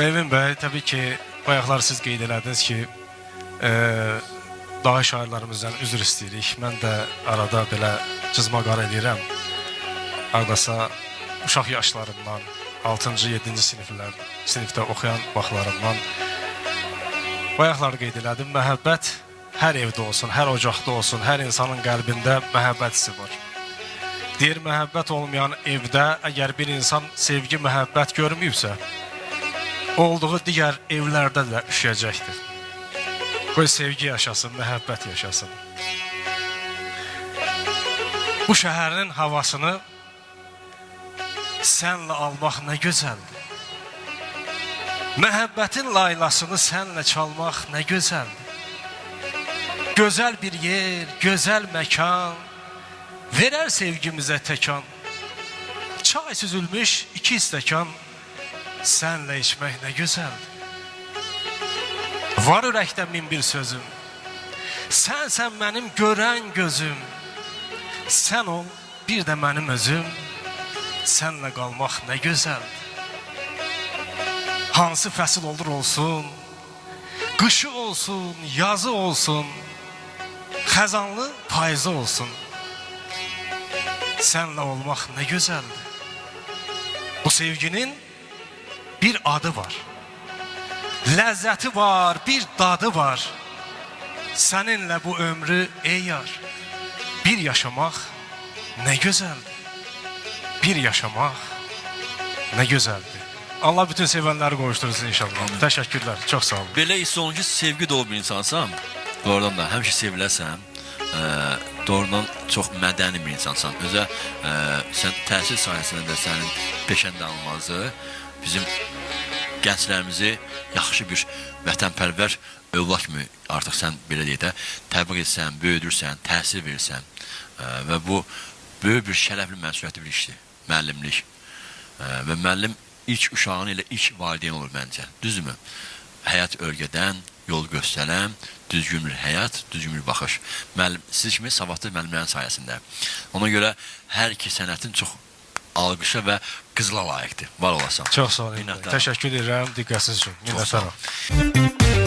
Emin bəy, təbii ki, bayaqlar siz qeyd elədiniz ki, daha şairlərimizdən üzr istəyirik. Mən də arada belə cızma qara edirəm. Haradasa uşaq yaşlarımdan, 6-cı, 7-ci sinifdə oxuyan vaxtlarımdan bayaqlar qeyd elədim. Məhəbbət hər evdə olsun, hər ocaqda olsun, hər insanın qəlbində məhəbbət hissi var. Deyir, məhəbbət olmayan evdə əgər bir insan sevgi, məhəbbət görməyibsə, olduğu digər evlərdə də üşüyəcəkdir. Qoy sevgi yaşasın, məhəbbət yaşasın. Bu şəhərin havasını sənlə almaq nə gözəldir. Məhəbbətin laylasını sənlə çalmaq nə gözəldir. Gözəl bir yer, gözəl məkan verər sevgimizə təkan. Çay süzülmüş 2 stəkan sənlə içmək nə gözəldir. Var ürəkdə min bir sözüm, sənsən mənim görən gözüm. Sən ol, bir də mənim özüm, sənlə qalmaq nə gözəldir. Hansı fəsil olur olsun, qışı olsun, yazı olsun, xəzanlı payızı olsun, sənlə olmaq nə gözəldir. Bu sevginin bir adı var, ləzzəti var, bir dadı var. Səninlə bu ömrü ey yar, bir yaşamaq nə gözəldir. Bir yaşamaq nə gözəldir. Allah bütün sevənləri qoştursun inşallah. Təşəkkürlər, çox sağ olun. Belə hiss olun ki, sevgi dolu bir insansan, doğrudan da həmişə seviləsən, doğrudan çox mədəni bir insansan. Özə sən təhsil sayəsində də sənin peşəndə almazı bizim gənclərimizi yaxşı bir vətənpərvər övlad kimi artıq sən belə deyək də təbliğ etsən, böyüdürsən, təhsil verirsən və bu böyük bir şərəfli məsuliyyətli bir işdir, müəllimlik. Və müəllim ilk uşağın ilə ilk valideyn olur məncə, düzdürmü? Həyat örgədən, yol göstərən, düzgün bir həyat, düzgün bir baxış. Siz kimi savadlı müəllimlərin sayəsində. Ona görə hər iki sənətin çox alqışa və qızıla layiqdir. Var olasan. Çox sağ olun. Təşəkkür edirəm diqqətiniz üçün. Minnətdarım.